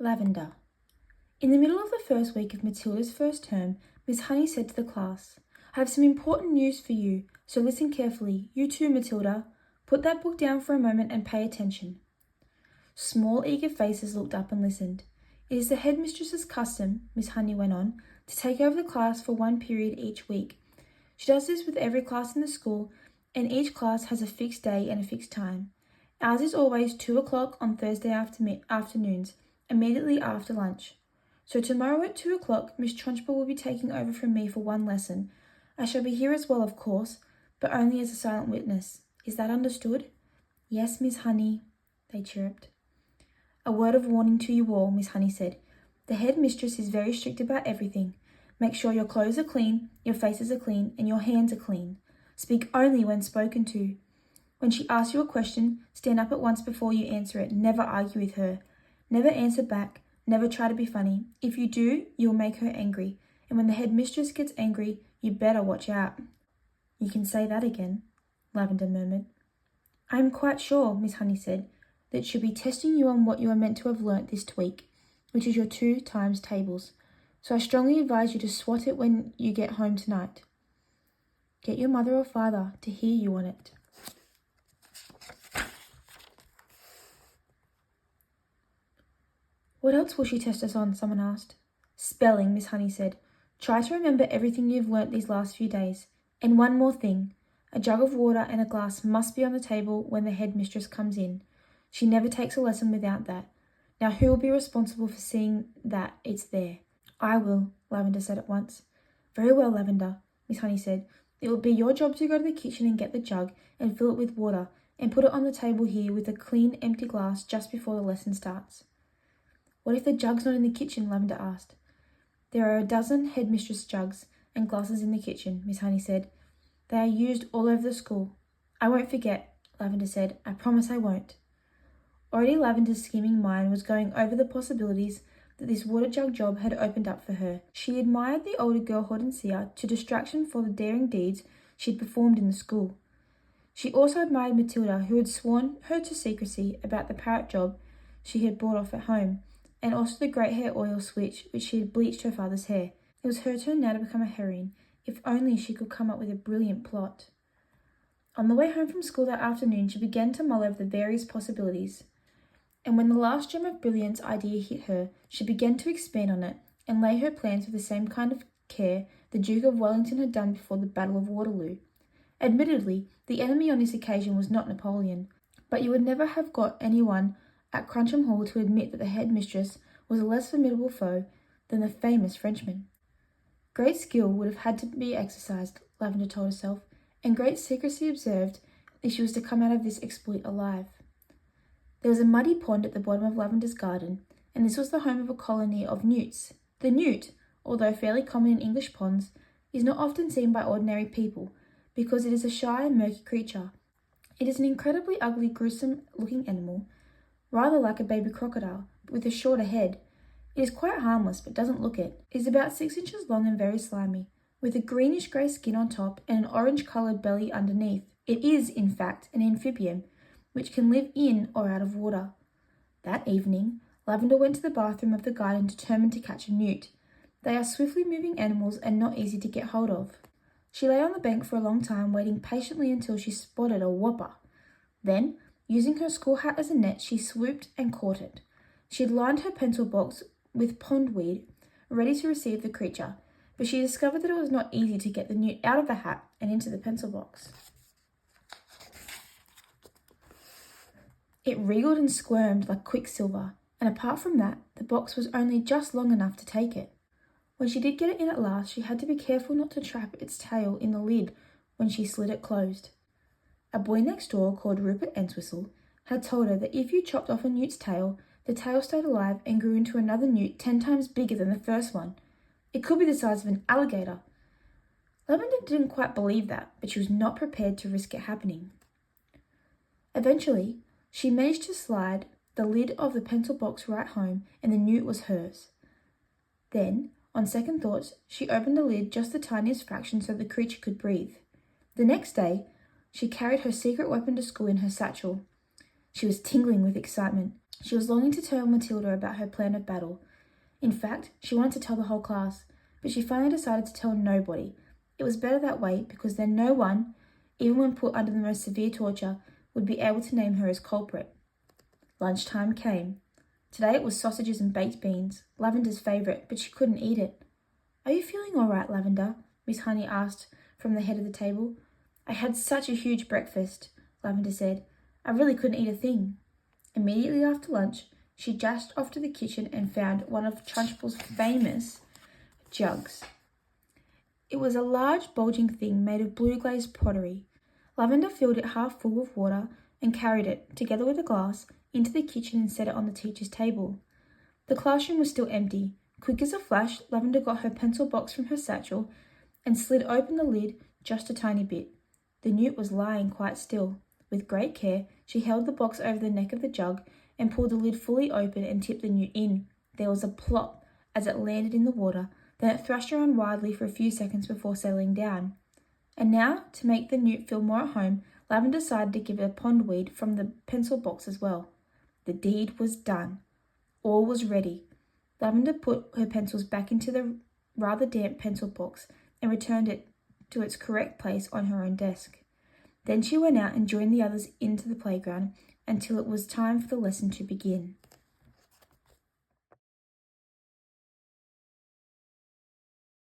Lavender. In the middle of the first week of Matilda's first term, Miss Honey said to the class, "I have some important news for you, so listen carefully. You too, Matilda. Put that book down for a moment and pay attention." Small, eager faces looked up and listened. "It is the headmistress's custom," Miss Honey went on, "to take over the class for one period each week. She does this with every class in the school, and each class has a fixed day and a fixed time. Ours is always 2 o'clock on Thursday afternoons, immediately after lunch. So tomorrow at 2 o'clock, Miss Trunchbull will be taking over from me for one lesson. I shall be here as well, of course, but only as a silent witness. Is that understood?" "Yes, Miss Honey," they chirped. "A word of warning to you all," Miss Honey said. "The headmistress is very strict about everything. Make sure your clothes are clean, your faces are clean, and your hands are clean. Speak only when spoken to. When she asks you a question, stand up at once before you answer it. Never argue with her. Never answer back. Never try to be funny. If you do, you'll make her angry. And when the headmistress gets angry, you better watch out." "You can say that again," Lavender murmured. "I am quite sure," Miss Honey said, "that she'll be testing you on what you are meant to have learnt this week, which is your 2 times tables. So I strongly advise you to swat it when you get home tonight. Get your mother or father to hear you on it." "What else will she test us on?" someone asked. "Spelling," Miss Honey said. "Try to remember everything you've learnt these last few days. And one more thing. A jug of water and a glass must be on the table when the headmistress comes in. She never takes a lesson without that. Now who will be responsible for seeing that it's there?" "I will," Lavender said at once. "Very well, Lavender," Miss Honey said. "It will be your job to go to the kitchen and get the jug and fill it with water and put it on the table here with a clean, empty glass just before the lesson starts." "What if the jug's not in the kitchen?" Lavender asked. "There are a dozen headmistress jugs and glasses in the kitchen," Miss Honey said. "They are used all over the school." "I won't forget," Lavender said. "I promise I won't." Already Lavender's scheming mind was going over the possibilities that this water jug job had opened up for her. She admired the older girl Hortensia to distraction for the daring deeds she'd performed in the school. She also admired Matilda, who had sworn her to secrecy about the parrot job she had brought off at home, and also the great hair oil switch which she had bleached her father's hair. It was her turn now to become a heroine, if only she could come up with a brilliant plot. On the way home from school that afternoon, she began to mull over the various possibilities. And when the last gem of brilliance idea hit her, she began to expand on it and lay her plans with the same kind of care the Duke of Wellington had done before the Battle of Waterloo. Admittedly, the enemy on this occasion was not Napoleon, but you would never have got anyone at Cruncham Hall to admit that the headmistress was a less formidable foe than the famous Frenchman. Great skill would have had to be exercised, Lavender told herself, and great secrecy observed if she was to come out of this exploit alive. There was a muddy pond at the bottom of Lavender's garden, and this was the home of a colony of newts. The newt, although fairly common in English ponds, is not often seen by ordinary people, because it is a shy and murky creature. It is an incredibly ugly, gruesome-looking animal, rather like a baby crocodile, but with a shorter head. It is quite harmless, but doesn't look it. It is about 6 inches long and very slimy, with a greenish-grey skin on top and an orange-coloured belly underneath. It is, in fact, an amphibian, which can live in or out of water. That evening, Lavender went to the bathroom of the garden determined to catch a newt. They are swiftly moving animals and not easy to get hold of. She lay on the bank for a long time, waiting patiently until she spotted a whopper. Then, using her school hat as a net, she swooped and caught it. She had lined her pencil box with pondweed, ready to receive the creature, but she discovered that it was not easy to get the newt out of the hat and into the pencil box. It wriggled and squirmed like quicksilver, and apart from that, the box was only just long enough to take it. When she did get it in at last, she had to be careful not to trap its tail in the lid when she slid it closed. A boy next door, called Rupert Entwistle, had told her that if you chopped off a newt's tail, the tail stayed alive and grew into another newt 10 times bigger than the first one. It could be the size of an alligator. Lavender didn't quite believe that, but she was not prepared to risk it happening. Eventually, she managed to slide the lid of the pencil box right home, and the newt was hers. Then, on second thoughts, she opened the lid just the tiniest fraction so the creature could breathe. The next day, she carried her secret weapon to school in her satchel. She was tingling with excitement. She was longing to tell Matilda about her plan of battle. In fact, she wanted to tell the whole class, but she finally decided to tell nobody. It was better that way because then no one, even when put under the most severe torture, would be able to name her as culprit. Lunchtime came. Today it was sausages and baked beans, Lavender's favourite, but she couldn't eat it. "Are you feeling all right, Lavender?" Miss Honey asked from the head of the table. "I had such a huge breakfast," Lavender said. "I really couldn't eat a thing." Immediately after lunch, she dashed off to the kitchen and found one of Trunchbull's famous jugs. It was a large bulging thing made of blue glazed pottery. Lavender filled it half full of water and carried it, together with a glass, into the kitchen and set it on the teacher's table. The classroom was still empty. Quick as a flash, Lavender got her pencil box from her satchel and slid open the lid just a tiny bit. The newt was lying quite still. With great care, she held the box over the neck of the jug and pulled the lid fully open and tipped the newt in. There was a plop as it landed in the water, then it thrashed around wildly for a few seconds before settling down. And now, to make the newt feel more at home, Lavender decided to give it a pondweed from the pencil box as well. The deed was done. All was ready. Lavender put her pencils back into the rather damp pencil box and returned it to its correct place on her own desk. Then she went out and joined the others into the playground until it was time for the lesson to begin.